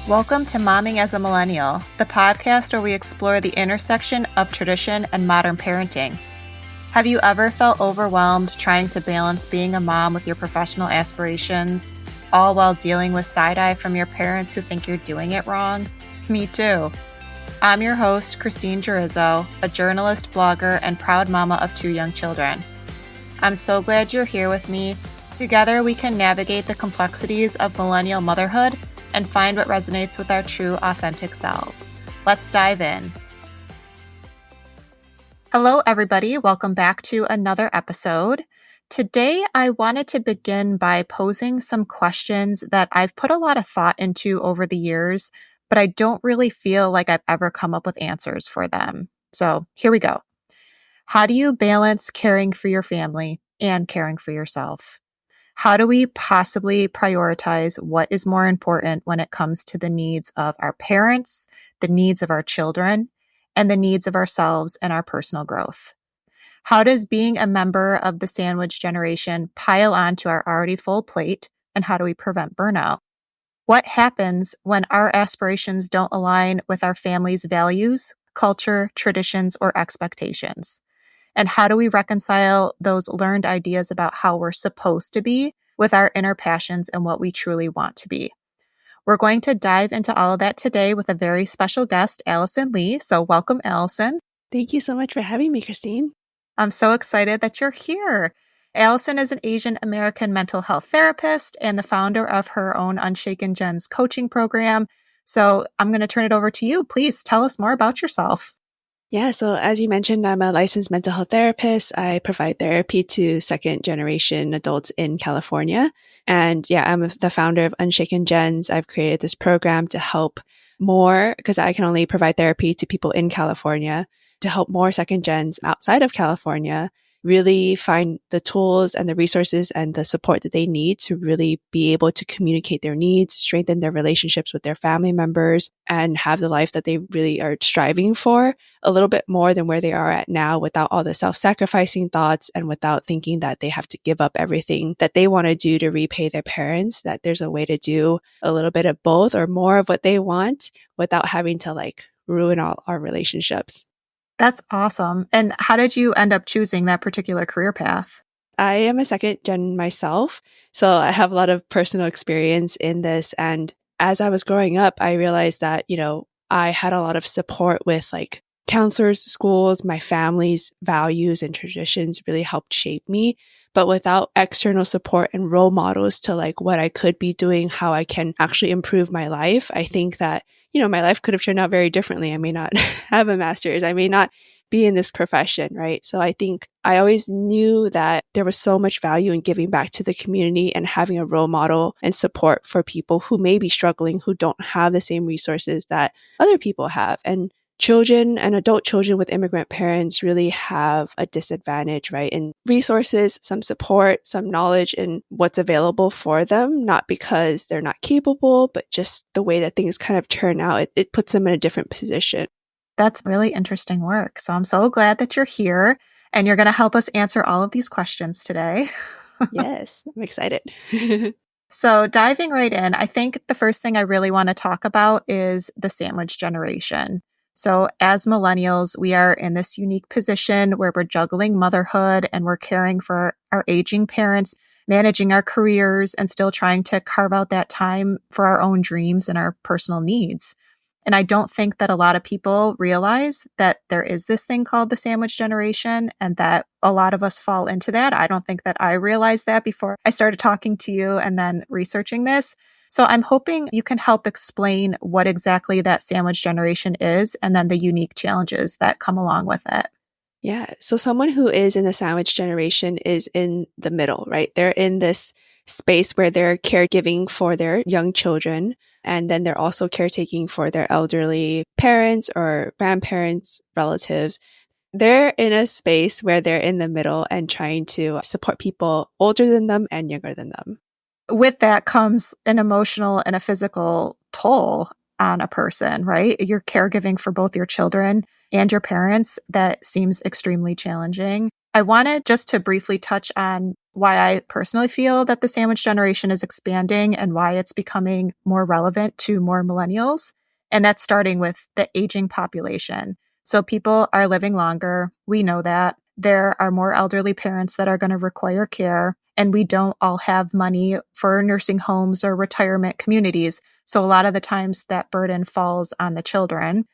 Welcome to Momming as a Millennial, the podcast where we explore the intersection of tradition and modern parenting. Have you ever felt overwhelmed trying to balance being a mom with your professional aspirations, all while dealing with side-eye from your parents who think you're doing it wrong? Me too. I'm your host, Christine Gerizzo, a journalist, blogger, and proud mama of 2 young children. I'm so glad you're here with me. Together, we can navigate the complexities of millennial motherhood and find what resonates with our true, authentic selves. Let's dive in. Hello, everybody. Welcome back to another episode. Today, I wanted to begin by posing some questions that I've put a lot of thought into over the years, but I don't really feel like I've ever come up with answers for them. So here we go. How do you balance caring for your family and caring for yourself? How do we possibly prioritize what is more important when it comes to the needs of our parents, the needs of our children, and the needs of ourselves and our personal growth? How does being a member of the sandwich generation pile onto our already full plate, and how do we prevent burnout? What happens when our aspirations don't align with our family's values, culture, traditions, or expectations? And how do we reconcile those learned ideas about how we're supposed to be with our inner passions and what we truly want to be? We're going to dive into all of that today with a very special guest, Allison Lee. So welcome, Allison. Thank you so much for having me, Christine. I'm so excited that you're here. Allison is an Asian American mental health therapist and the founder of her own Unshaken Gens coaching program. So I'm going to turn it over to you. Please tell us more about yourself. Yeah, so as you mentioned, I'm a licensed mental health therapist. I provide therapy to second generation adults in California. And yeah, I'm the founder of Unshaken Gens. I've created this program to help more, because I can only provide therapy to people in California, to help more second gens outside of California really find the tools and the resources and the support that they need to really be able to communicate their needs, strengthen their relationships with their family members, and have the life that they really are striving for a little bit more than where they are at now, without all the self-sacrificing thoughts and without thinking that they have to give up everything that they want to do to repay their parents, that there's a way to do a little bit of both or more of what they want without having to ruin all our relationships. That's awesome. And how did you end up choosing that particular career path? I am a second gen myself, so I have a lot of personal experience in this. And as I was growing up, I realized that, I had a lot of support with counselors, schools, my family's values and traditions really helped shape me. But without external support and role models to what I could be doing, how I can actually improve my life, I think that my life could have turned out very differently. I may not have a master's. I may not be in this profession, right? So I think I always knew that there was so much value in giving back to the community and having a role model and support for people who may be struggling, who don't have the same resources that other people have. And children and adult children with immigrant parents really have a disadvantage, right? In resources, some support, some knowledge in what's available for them, not because they're not capable, but just the way that things kind of turn out, it puts them in a different position. That's really interesting work. So I'm so glad that you're here and you're going to help us answer all of these questions today. Yes, I'm excited. So diving right in, I think the first thing I really want to talk about is the sandwich generation. So as millennials, we are in this unique position where we're juggling motherhood and we're caring for our aging parents, managing our careers, and still trying to carve out that time for our own dreams and our personal needs. And I don't think that a lot of people realize that there is this thing called the sandwich generation and that a lot of us fall into that. I don't think that I realized that before I started talking to you and then researching this. So I'm hoping you can help explain what exactly that sandwich generation is and then the unique challenges that come along with it. Yeah. So someone who is in the sandwich generation is in the middle, right? They're in this space where they're caregiving for their young children, and then they're also caretaking for their elderly parents or grandparents, relatives. They're in a space where they're in the middle and trying to support people older than them and younger than them. With that comes an emotional and a physical toll on a person, right? You're caregiving for both your children and your parents. That seems extremely challenging. I wanted just to briefly touch on why I personally feel that the sandwich generation is expanding and why it's becoming more relevant to more millennials. And that's starting with the aging population. So people are living longer. We know that. There are more elderly parents that are going to require care, and we don't all have money for nursing homes or retirement communities. So a lot of the times that burden falls on the children.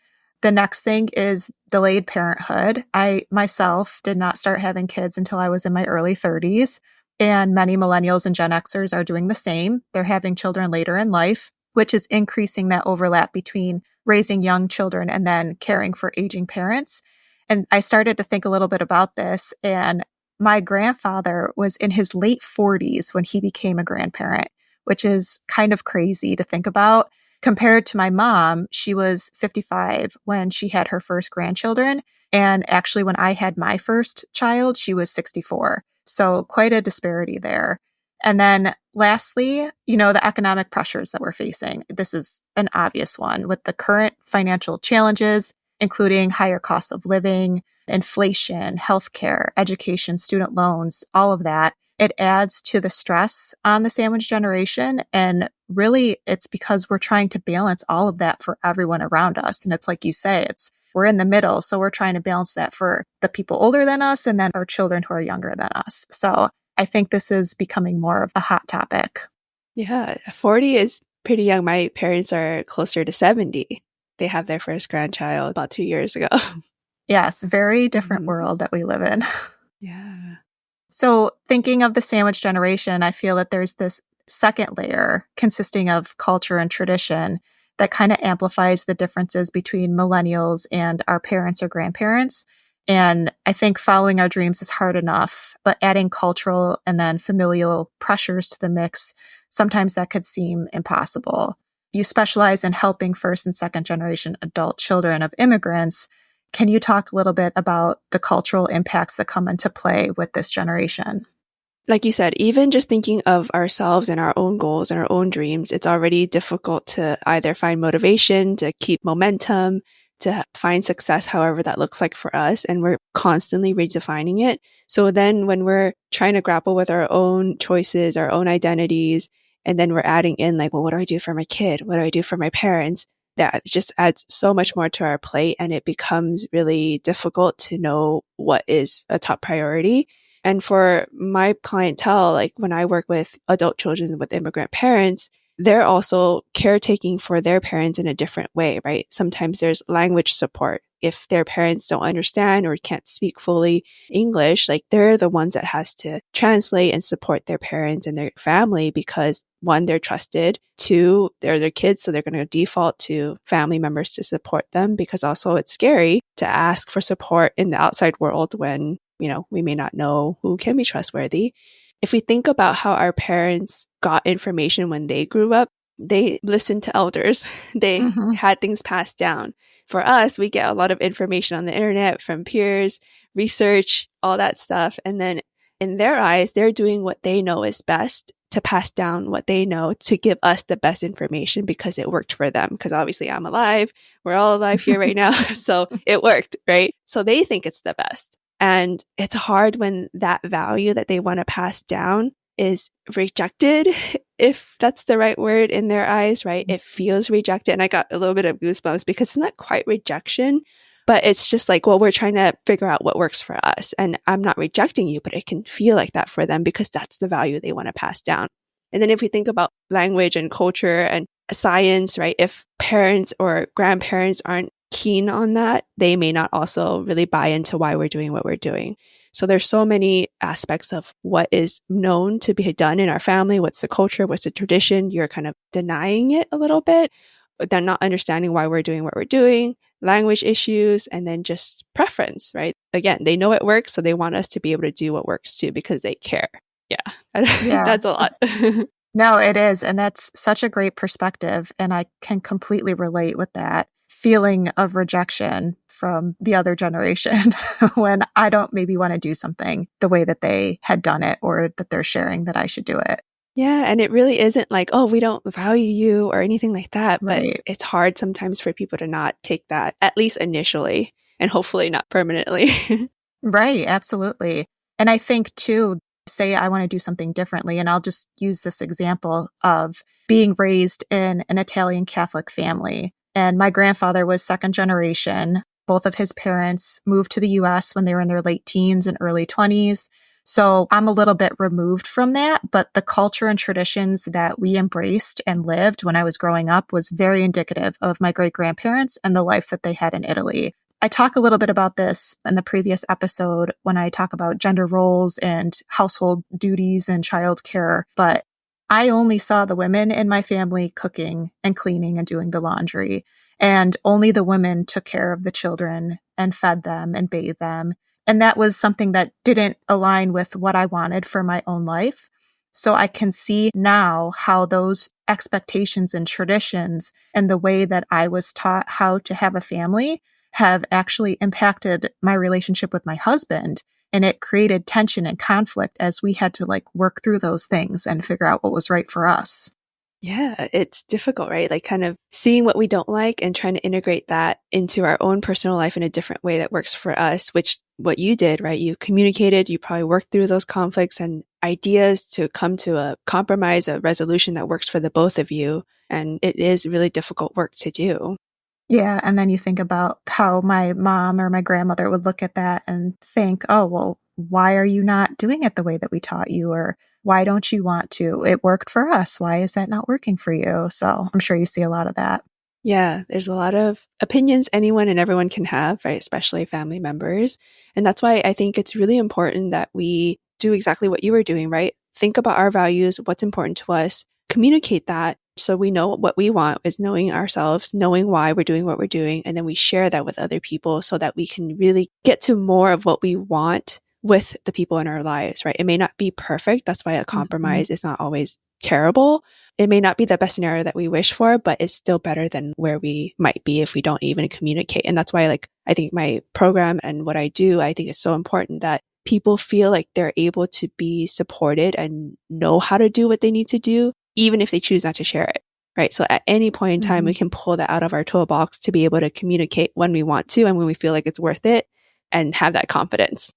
The next thing is delayed parenthood. I myself did not start having kids until I was in my early 30s, and many millennials and Gen Xers are doing the same. They're having children later in life, which is increasing that overlap between raising young children and then caring for aging parents. And I started to think a little bit about this, and my grandfather was in his late 40s when he became a grandparent, which is kind of crazy to think about. Compared to my mom, she was 55 when she had her first grandchildren. And actually, when I had my first child, she was 64. So quite a disparity there. And then lastly, the economic pressures that we're facing. This is an obvious one with the current financial challenges, including higher costs of living, inflation, healthcare, education, student loans, all of that. It adds to the stress on the sandwich generation. And really, it's because we're trying to balance all of that for everyone around us. And it's like you say, we're in the middle. So we're trying to balance that for the people older than us and then our children who are younger than us. So I think this is becoming more of a hot topic. Yeah, 40 is pretty young. My parents are closer to 70. They have their first grandchild about 2 years ago. Yes, very different world that we live in. Yeah. So thinking of the sandwich generation, I feel that there's this second layer consisting of culture and tradition that kind of amplifies the differences between millennials and our parents or grandparents. And I think following our dreams is hard enough, but adding cultural and then familial pressures to the mix, sometimes that could seem impossible. You specialize in helping first and second generation adult children of immigrants. Can you talk a little bit about the cultural impacts that come into play with this generation? Like you said, even just thinking of ourselves and our own goals and our own dreams, it's already difficult to either find motivation, to keep momentum, to find success, however that looks like for us. And we're constantly redefining it. So then when we're trying to grapple with our own choices, our own identities, and then we're adding in like, well, what do I do for my kid? What do I do for my parents? That just adds so much more to our plate, and it becomes really difficult to know what is a top priority. And for my clientele, like when I work with adult children with immigrant parents, they're also caretaking for their parents in a different way, right? Sometimes there's language support. If their parents don't understand or can't speak fully English, like they're the ones that has to translate and support their parents and their family because one, they're trusted. Two, they're their kids. So they're going to default to family members to support them because also it's scary to ask for support in the outside world when, we may not know who can be trustworthy. If we think about how our parents got information when they grew up, they listened to elders. They had things passed down. For us, we get a lot of information on the internet from peers, research, all that stuff. And then in their eyes, they're doing what they know is best to pass down what they know to give us the best information because it worked for them. Because obviously I'm alive. We're all alive here right now. So it worked, right? So they think it's the best. And it's hard when that value that they want to pass down is rejected, if that's the right word in their eyes, right? It feels rejected. And I got a little bit of goosebumps because it's not quite rejection, but it's just like, well, we're trying to figure out what works for us. And I'm not rejecting you, but it can feel like that for them because that's the value they want to pass down. And then if we think about language and culture and science, right? If parents or grandparents aren't keen on that, they may not also really buy into why we're doing what we're doing. So there's so many aspects of what is known to be done in our family. What's the culture? What's the tradition? You're kind of denying it a little bit. They're not understanding why we're doing what we're doing, language issues, and then just preference, right? Again, they know it works, so they want us to be able to do what works too because they care. Yeah, that's a lot. No, it is. And that's such a great perspective. And I can completely relate with that feeling of rejection from the other generation when I don't maybe want to do something the way that they had done it or that they're sharing that I should do it. Yeah. And it really isn't like, oh, we don't value you or anything like that. But Right. it's hard sometimes for people to not take that, at least initially, and hopefully not permanently. Right, absolutely. And I think too, say I want to do something differently, and I'll just use this example of being raised in an Italian Catholic family. And my grandfather was second generation. Both of his parents moved to the US when they were in their late teens and early 20s. So I'm a little bit removed from that, but the culture and traditions that we embraced and lived when I was growing up was very indicative of my great grandparents and the life that they had in Italy. I talk a little bit about this in the previous episode when I talk about gender roles and household duties and childcare, but I only saw the women in my family cooking and cleaning and doing the laundry. And only the women took care of the children and fed them and bathed them. And that was something that didn't align with what I wanted for my own life. So I can see now how those expectations and traditions and the way that I was taught how to have a family have actually impacted my relationship with my husband. And it created tension and conflict as we had to work through those things and figure out what was right for us. Yeah, it's difficult, right? Like kind of seeing what we don't like and trying to integrate that into our own personal life in a different way that works for us, which what you did, right? You communicated, you probably worked through those conflicts and ideas to come to a compromise, a resolution that works for the both of you. And it is really difficult work to do. Yeah. And then you think about how my mom or my grandmother would look at that and think, oh, well, why are you not doing it the way that we taught you? Or why don't you want to? It worked for us. Why is that not working for you? So I'm sure you see a lot of that. Yeah, there's a lot of opinions anyone and everyone can have, right? Especially family members. And that's why I think it's really important that we do exactly what you were doing, right? Think about our values, what's important to us, communicate that so we know what we want is knowing ourselves, knowing why we're doing what we're doing, and then we share that with other people so that we can really get to more of what we want with the people in our lives, right? It may not be perfect. That's why a Mhm. compromise is not always terrible. It may not be the best scenario that we wish for, but it's still better than where we might be if we don't even communicate. And that's why, I think my program and what I do, I think is so important that people feel like they're able to be supported and know how to do what they need to do, even if they choose not to share it. Right. So at any point in time, we Mhm. can pull that out of our toolbox to be able to communicate when we want to and when we feel like it's worth it and have that confidence.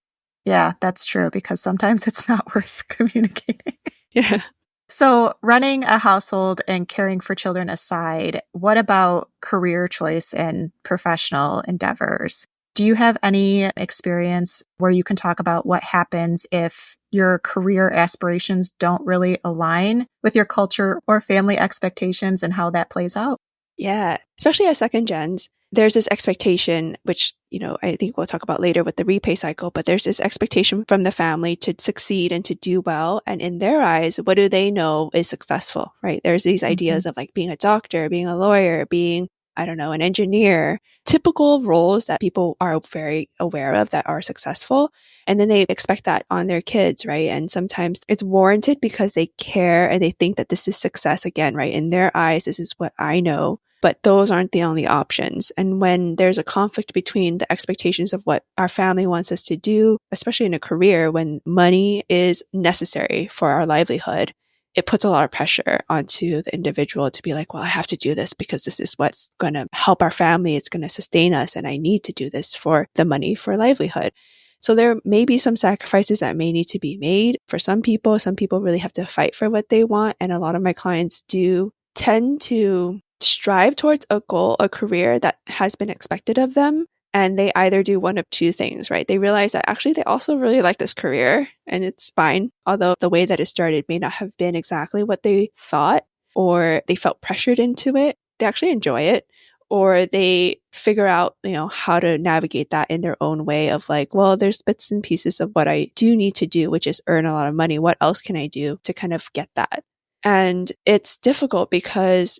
Yeah, that's true because sometimes it's not worth communicating. Yeah. So, running a household and caring for children aside, what about career choice and professional endeavors? Do you have any experience where you can talk about what happens if your career aspirations don't really align with your culture or family expectations and how that plays out? Yeah, especially as second gens, there's this expectation, which, I think we'll talk about later with the repay cycle, but there's this expectation from the family to succeed and to do well. And in their eyes, what do they know is successful, right? There's these Mhm. ideas of being a doctor, being a lawyer, being, I don't know, an engineer, typical roles that people are very aware of that are successful. And then they expect that on their kids, right? And sometimes it's warranted because they care and they think that this is success again, right? In their eyes, this is what I know. But those aren't the only options. And when there's a conflict between the expectations of what our family wants us to do, especially in a career when money is necessary for our livelihood, it puts a lot of pressure onto the individual to be like, well, I have to do this because this is what's going to help our family. It's going to sustain us. And I need to do this for the money for livelihood. So there may be some sacrifices that may need to be made for some people. Some people really have to fight for what they want. And a lot of my clients do tend to strive towards a goal, a career that has been expected of them. And they either do one of two things, right? They realize that actually they also really like this career and it's fine. Although the way that it started may not have been exactly what they thought or they felt pressured into it. They actually enjoy it or they figure out, how to navigate that in their own way of well, there's bits and pieces of what I do need to do, which is earn a lot of money. What else can I do to kind of get that? And it's difficult because,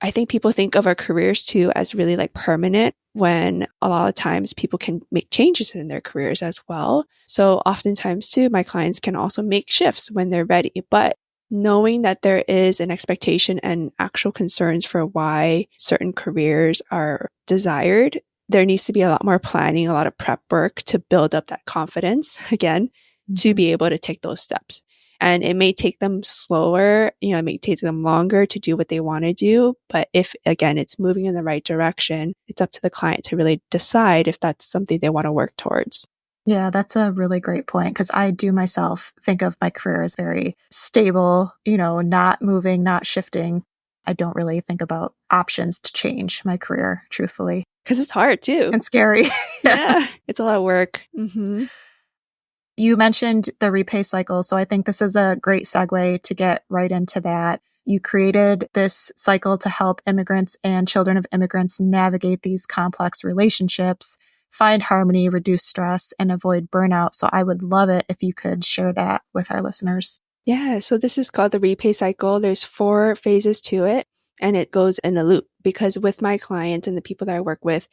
I think people think of our careers too as really permanent when a lot of times people can make changes in their careers as well. So oftentimes too, my clients can also make shifts when they're ready. But knowing that there is an expectation and actual concerns for why certain careers are desired, there needs to be a lot more planning, a lot of prep work to build up that confidence again, to Mhm. be able to take those steps. And it may take them slower, it may take them longer to do what they want to do. But if, again, it's moving in the right direction, it's up to the client to really decide if that's something they want to work towards. Yeah, that's a really great point because I do myself think of my career as very stable, not moving, not shifting. I don't really think about options to change my career, truthfully. Because it's hard too. And scary. Yeah. Yeah, it's a lot of work. Mm-hmm. You mentioned the repay cycle, so I think this is a great segue to get right into that. You created this cycle to help immigrants and children of immigrants navigate these complex relationships, find harmony, reduce stress, and avoid burnout. So I would love it if you could share that with our listeners. Yeah, so this is called the repay cycle. There's 4 phases to it, and it goes in a loop because with my clients and the people that I work with,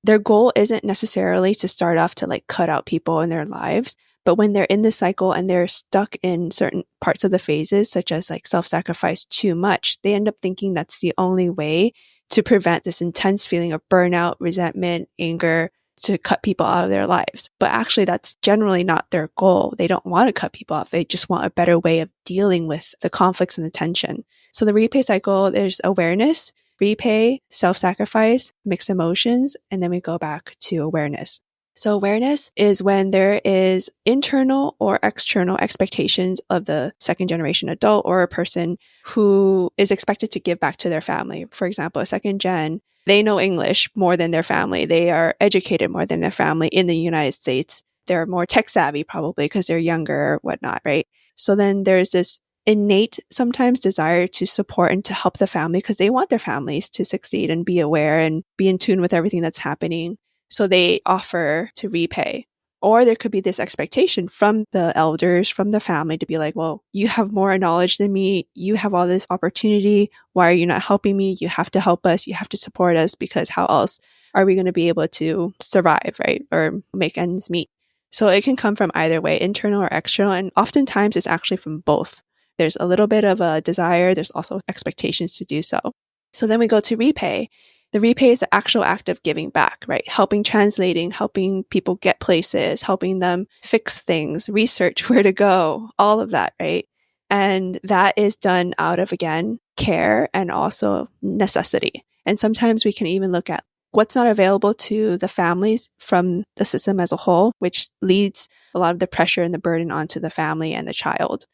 their goal isn't necessarily to start off to like cut out people in their lives, but when they're in the cycle and they're stuck in certain parts of the phases, such as like self-sacrifice too much, they end up thinking that's the only way to prevent this intense feeling of burnout, resentment, anger, to cut people out of their lives. But actually, that's generally not their goal. They don't want to cut people off. They just want a better way of dealing with the conflicts and the tension. So the repay cycle, there's awareness, repay, self-sacrifice, mixed emotions, and then we go back to awareness. So awareness is when there is internal or external expectations of the second generation adult or a person who is expected to give back to their family. For example, a second gen, they know English more than their family. They are educated more than their family in the United States. They're more tech savvy probably because they're younger or whatnot, right? So then there's this innate sometimes desire to support and to help the family because they want their families to succeed and be aware and be in tune with everything that's happening. So they offer to repay. Or there could be this expectation from the elders, from the family to be like, well, you have more knowledge than me. You have all this opportunity. Why are you not helping me? You have to help us. You have to support us because how else are we going to be able to survive, right? Or make ends meet. So it can come from either way, internal or external. And oftentimes it's actually from both. There's a little bit of a desire. There's also expectations to do so. So then we go to repay. The repay is the actual act of giving back, right? Helping translating, helping people get places, helping them fix things, research where to go, all of that, right? And that is done out of, again, care and also necessity. And sometimes we can even look at what's not available to the families from the system as a whole, which leads a lot of the pressure and the burden onto the family and the child.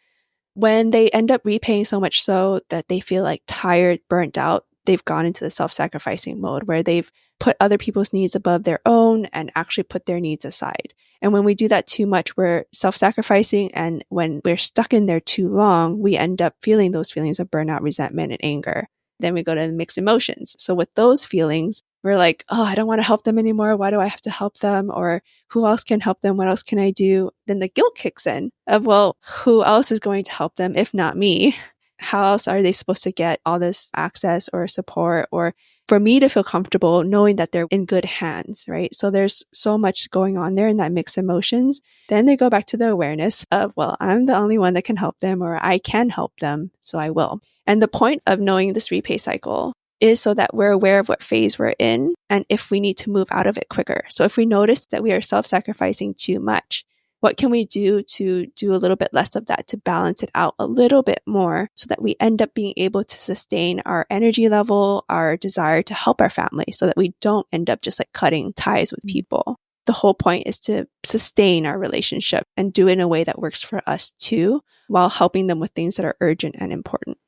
When they end up repaying so much so that they feel like tired, burnt out, they've gone into the self-sacrificing mode where they've put other people's needs above their own and actually put their needs aside. And when we do that too much, we're self-sacrificing. And when we're stuck in there too long, we end up feeling those feelings of burnout, resentment, and anger. Then we go to mixed emotions. So with those feelings, we're like, oh, I don't want to help them anymore. Why do I have to help them? Or who else can help them? What else can I do? Then the guilt kicks in of, well, who else is going to help them if not me? How else are they supposed to get all this access or support or for me to feel comfortable knowing that they're in good hands, right? So there's so much going on there in that mixed emotions. Then they go back to the awareness of, well, I'm the only one that can help them or I can help them, so I will. And the point of knowing this repay cycle is so that we're aware of what phase we're in and if we need to move out of it quicker. So if we notice that we are self-sacrificing too much, what can we do to do a little bit less of that, to balance it out a little bit more so that we end up being able to sustain our energy level, our desire to help our family so that we don't end up just like cutting ties with people. The whole point is to sustain our relationship and do it in a way that works for us too, while helping them with things that are urgent and important.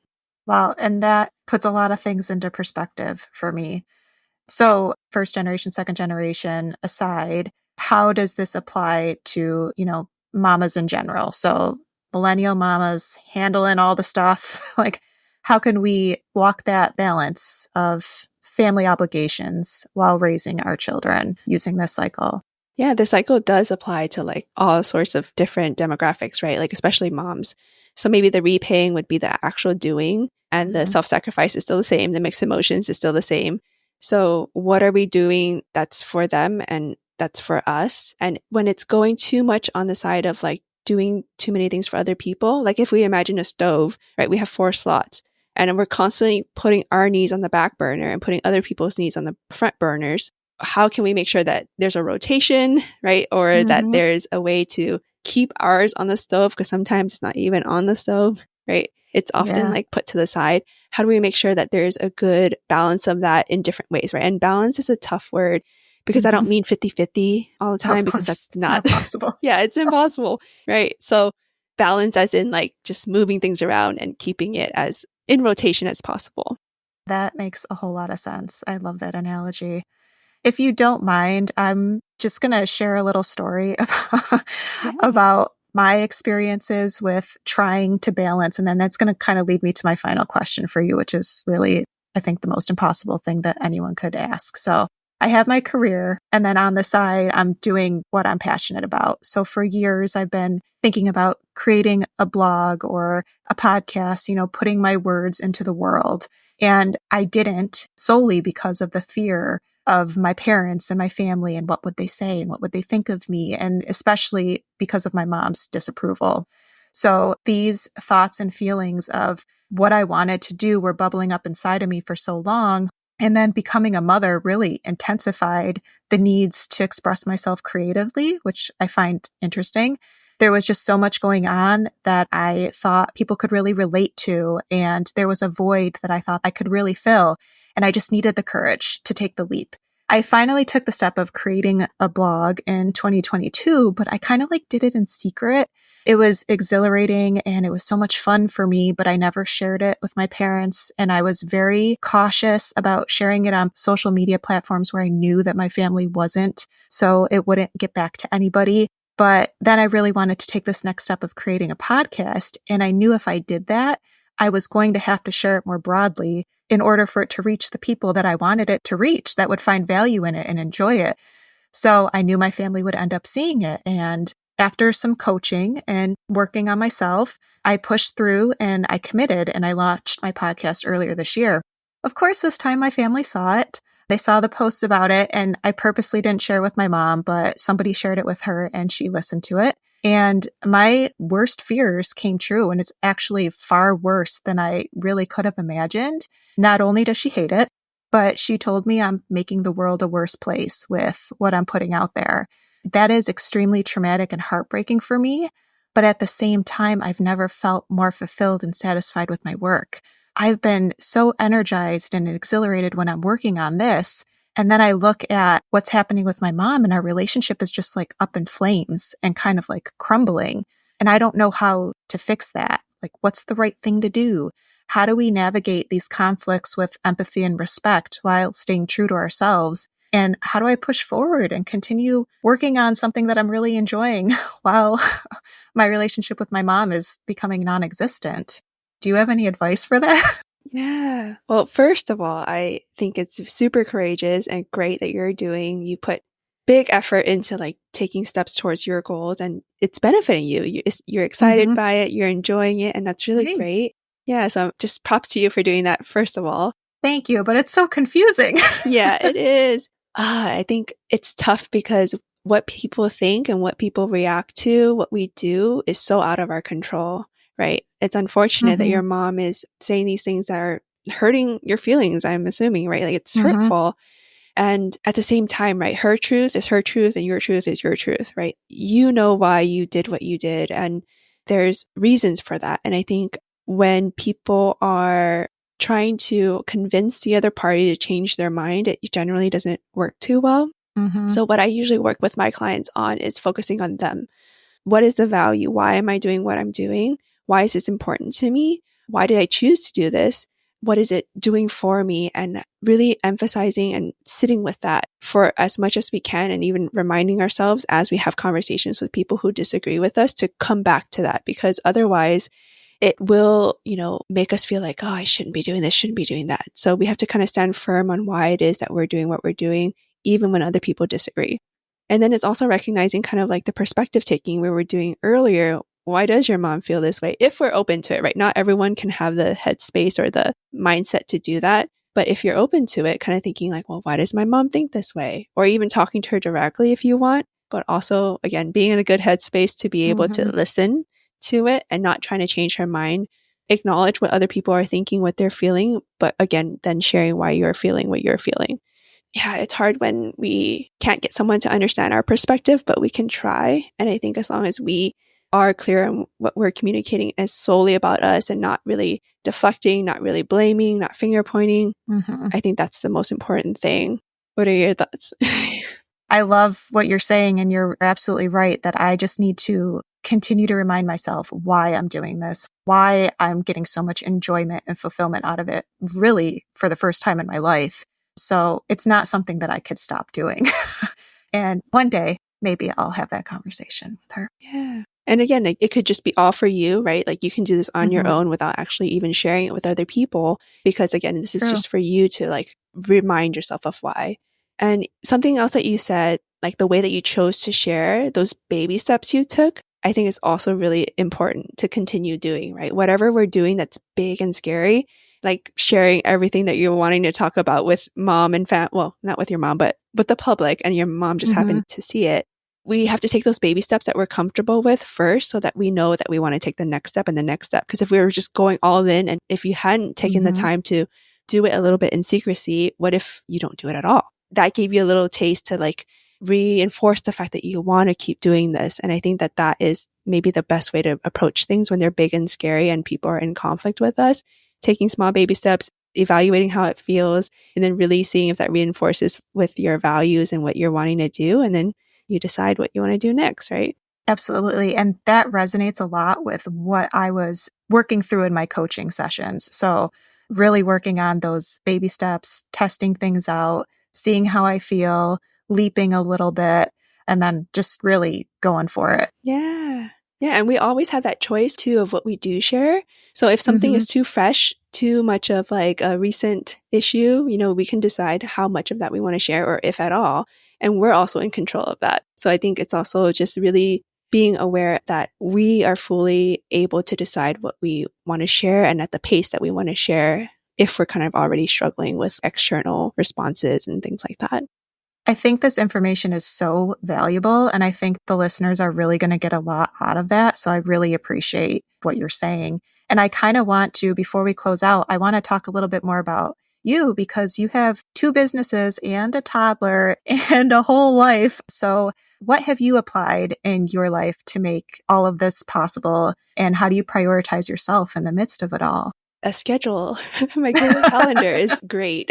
Wow. And that puts a lot of things into perspective for me. So first generation, second generation aside, how does this apply to, mamas in general? So millennial mamas handling all the stuff, like how can we walk that balance of family obligations while raising our children using this cycle? Yeah, the cycle does apply to like all sorts of different demographics, right? Like especially moms. So maybe the repaying would be the actual doing and the self-sacrifice is still the same. The mixed emotions is still the same. So what are we doing that's for them and that's for us? And when it's going too much on the side of like doing too many things for other people, like if we imagine a stove, right? We have 4 slots and we're constantly putting our needs on the back burner and putting other people's needs on the front burners. How can we make sure that there's a rotation, right? Or that there's a way to keep ours on the stove because sometimes it's not even on the stove, right? It's often like put to the side. How do we make sure that there's a good balance of that in different ways, right? And balance is a tough word because I don't mean 50-50 all the time, Of because course, that's not, not possible. yeah, it's impossible, right? So balance as in like just moving things around and keeping it as in rotation as possible. That makes a whole lot of sense. I love that analogy. If you don't mind, I'm just going to share a little story Yeah. about my experiences with trying to balance. And then that's going to kind of lead me to my final question for you, which is really, I think, the most impossible thing that anyone could ask. So I have my career, and then on the side, I'm doing what I'm passionate about. So for years, I've been thinking about creating a blog or a podcast, putting my words into the world. And I didn't, solely because of the fear of my parents and my family and what would they say and what would they think of me, and especially because of my mom's disapproval. So these thoughts and feelings of what I wanted to do were bubbling up inside of me for so long. And then becoming a mother really intensified the needs to express myself creatively, which I find interesting. There was just so much going on that I thought people could really relate to. And there was a void that I thought I could really fill. And I just needed the courage to take the leap. I finally took the step of creating a blog in 2022, but I kind of did it in secret. It was exhilarating and it was so much fun for me, but I never shared it with my parents. And I was very cautious about sharing it on social media platforms where I knew that my family wasn't, so it wouldn't get back to anybody. But then I really wanted to take this next step of creating a podcast. And I knew if I did that, I was going to have to share it more broadly in order for it to reach the people that I wanted it to reach, that would find value in it and enjoy it. So I knew my family would end up seeing it. And after some coaching and working on myself, I pushed through and I committed and I launched my podcast earlier this year. Of course, this time my family saw it. They saw the posts about it, and I purposely didn't share with my mom, but somebody shared it with her and she listened to it. And my worst fears came true, and it's actually far worse than I really could have imagined. Not only does she hate it, but she told me I'm making the world a worse place with what I'm putting out there. That is extremely traumatic and heartbreaking for me. But at the same time, I've never felt more fulfilled and satisfied with my work. I've been so energized and exhilarated when I'm working on this. And then I look at what's happening with my mom, and our relationship is just up in flames and kind of crumbling. And I don't know how to fix that. What's the right thing to do? How do we navigate these conflicts with empathy and respect while staying true to ourselves? And how do I push forward and continue working on something that I'm really enjoying while my relationship with my mom is becoming non-existent? Do you have any advice for that? Yeah. Well, first of all, I think it's super courageous and great that you put big effort into taking steps towards your goals, and it's benefiting you. You're excited by it, you're enjoying it, and that's really Right. great. Yeah. So just props to you for doing that, first of all. Thank you, but it's so confusing. Yeah, it is. I think it's tough because what people think and what people react to, what we do, is so out of our control, right? It's unfortunate that your mom is saying these things that are hurting your feelings, I'm assuming, right? It's hurtful. And at the same time, right, her truth is her truth and your truth is your truth, right? You know why you did what you did, and there's reasons for that. And I think when people are trying to convince the other party to change their mind, it generally doesn't work too well. So what I usually work with my clients on is focusing on them. What is the value? Why am I doing what I'm doing? Why is this important to me? Why did I choose to do this? What is it doing for me? And really emphasizing and sitting with that for as much as we can, and even reminding ourselves as we have conversations with people who disagree with us to come back to that, because otherwise it will, make us feel like, oh, I shouldn't be doing this, shouldn't be doing that. So we have to kind of stand firm on why it is that we're doing what we're doing, even when other people disagree. And then it's also recognizing kind of the perspective taking we were doing earlier. Why does your mom feel this way? If we're open to it, right? Not everyone can have the headspace or the mindset to do that. But if you're open to it, kind of thinking well, why does my mom think this way? Or even talking to her directly if you want, but also, again, being in a good headspace to be able to listen to it and not trying to change her mind. Acknowledge what other people are thinking, what they're feeling, but again, then sharing why you're feeling what you're feeling. Yeah, it's hard when we can't get someone to understand our perspective, but we can try. And I think as long as we are clear on what we're communicating is solely about us and not really deflecting, not really blaming, not finger pointing, I think that's the most important thing. What are your thoughts? I love what you're saying, and you're absolutely right that I just need to continue to remind myself why I'm doing this, why I'm getting so much enjoyment and fulfillment out of it, really for the first time in my life. So it's not something that I could stop doing. And one day, maybe I'll have that conversation with her. Yeah. And again, like, it could just be all for you, right? Like you can do this on your Mhm. own without actually even sharing it with other people. Because again, this is True. just for you to like remind yourself of why. And something else that you said, like the way that you chose to share those baby steps you took, I think is also really important to continue doing, right? Whatever we're doing that's big and scary, like sharing everything that you're wanting to talk about with mom and well, not with your mom, but with the public, and your mom just Mhm. happened to see it. We have to take those baby steps that we're comfortable with first so that we know that we want to take the next step and the next step. Because if we were just going all in, and if you hadn't taken the Mhm. time to do it a little bit in secrecy, what if you don't do it at all? That gave you a little taste to like reinforce the fact that you want to keep doing this. And I think that that is maybe the best way to approach things when they're big and scary and people are in conflict with us. Taking small baby steps, evaluating how it feels, and then really seeing if that reinforces with your values and what you're wanting to do. And then you decide what you want to do next, right? Absolutely. And that resonates a lot with what I was working through in my coaching sessions. So, really working on those baby steps, testing things out, seeing how I feel, leaping a little bit, and then just really going for it. Yeah. Yeah. And we always have that choice too of what we do share. So if something Mhm. is too fresh, too much of like a recent issue, we can decide how much of that we want to share or if at all. And we're also in control of that. So I think it's also just really being aware that we are fully able to decide what we want to share and at the pace that we want to share if we're kind of already struggling with external responses and things like that. I think this information is so valuable, and I think the listeners are really going to get a lot out of that. So I really appreciate what you're saying. And I kind of want to, before we close out, I want to talk a little bit more about you because you have 2 businesses and a toddler and a whole life. So what have you applied in your life to make all of this possible? And how do you prioritize yourself in the midst of it all? A schedule. My Google Calendar is great.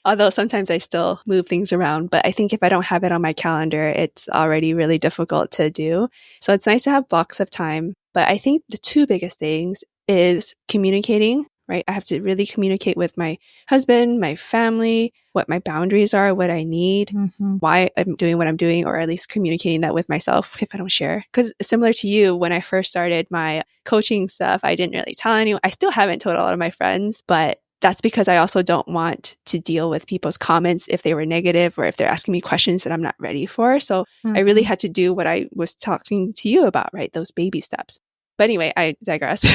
Although sometimes I still move things around, but I think if I don't have it on my calendar, it's already really difficult to do. So it's nice to have blocks of time. But I think the 2 biggest things is communicating, right? I have to really communicate with my husband, my family, what my boundaries are, what I need, Mhm. why I'm doing what I'm doing, or at least communicating that with myself if I don't share. Because similar to you, when I first started my coaching stuff, I didn't really tell anyone. I still haven't told a lot of my friends, but that's because I also don't want to deal with people's comments if they were negative or if they're asking me questions that I'm not ready for. So I really Mhm. had to do what I was talking to you about, right? Those baby steps. But anyway, I digress.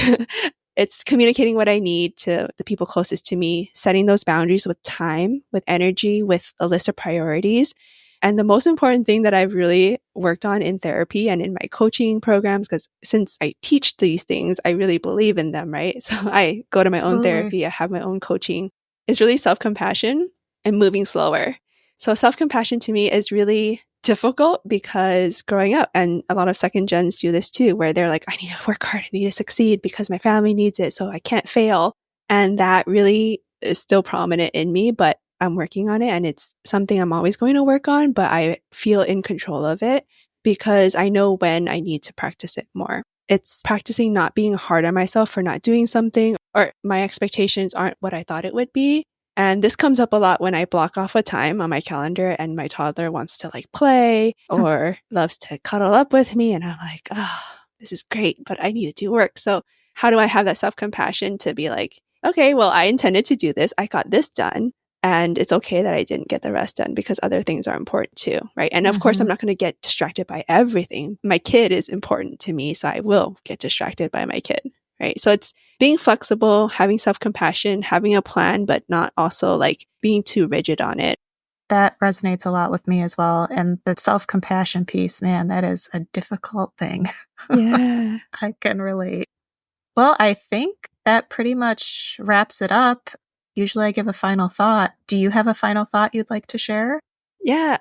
It's communicating what I need to the people closest to me, setting those boundaries with time, with energy, with a list of priorities. And the most important thing that I've really worked on in therapy and in my coaching programs, because since I teach these things, I really believe in them, right? So I go to my own Absolutely. therapy, I have my own coaching, is really self compassion and moving slower. So self compassion to me is really difficult because growing up, and a lot of second gens do this too, where they're like, I need to work hard, I need to succeed because my family needs it, so I can't fail. And that really is still prominent in me, but I'm working on it and it's something I'm always going to work on, but I feel in control of it because I know when I need to practice it more. It's practicing not being hard on myself for not doing something or my expectations aren't what I thought it would be. And this comes up a lot when I block off a time on my calendar and my toddler wants to like play or loves to cuddle up with me. And I'm like, oh, this is great, but I need to do work. So how do I have that self compassion to be like, okay, well, I intended to do this. I got this done. And it's okay that I didn't get the rest done because other things are important too, right? And of course, I'm Mhm. not going to get distracted by everything. My kid is important to me, so I will get distracted by my kid, right? So it's being flexible, having self compassion, having a plan, but not also like being too rigid on it. That resonates a lot with me as well. And the self-compassion piece, man, that is a difficult thing. Yeah. I can relate. Well, I think that pretty much wraps it up. Usually I give a final thought. Do you have a final thought you'd like to share? Yeah.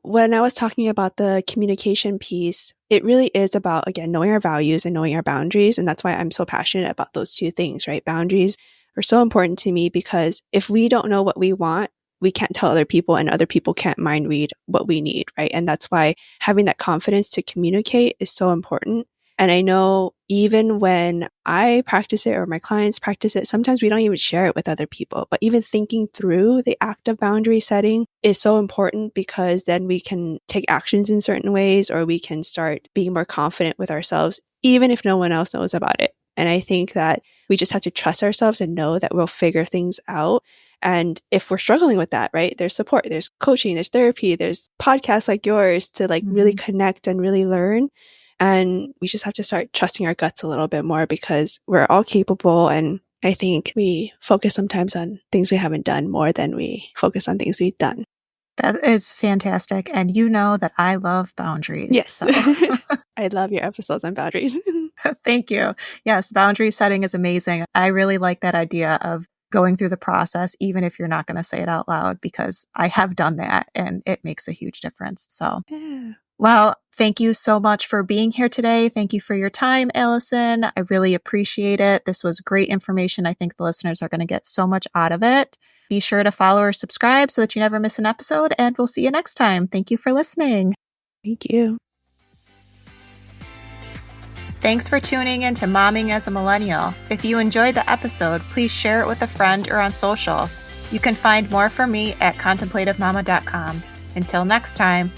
When I was talking about the communication piece, it really is about, again, knowing our values and knowing our boundaries. And that's why I'm so passionate about those 2 things, right? Boundaries are so important to me because if we don't know what we want, we can't tell other people and other people can't mind read what we need, right? And that's why having that confidence to communicate is so important. And I know even when I practice it or my clients practice it, sometimes we don't even share it with other people. But even thinking through the act of boundary setting is so important, because then we can take actions in certain ways, or we can start being more confident with ourselves, even if no one else knows about it. And I think that we just have to trust ourselves and know that we'll figure things out. And if we're struggling with that, right, there's support, there's coaching, there's therapy, there's podcasts like yours to like really connect and really learn. And we just have to start trusting our guts a little bit more, because we're all capable. And I think we focus sometimes on things we haven't done more than we focus on things we've done. That is fantastic. And you know that I love boundaries. Yes. So. I love your episodes on boundaries. Thank you. Yes, boundary setting is amazing. I really like that idea of going through the process, even if you're not going to say it out loud, because I have done that and it makes a huge difference. So. Yeah. Well, thank you so much for being here today. Thank you for your time, Allison. I really appreciate it. This was great information. I think the listeners are going to get so much out of it. Be sure to follow or subscribe so that you never miss an episode, and we'll see you next time. Thank you for listening. Thank you. Thanks for tuning in to Momming as a Millennial. If you enjoyed the episode, please share it with a friend or on social. You can find more from me at contemplativemama.com. Until next time.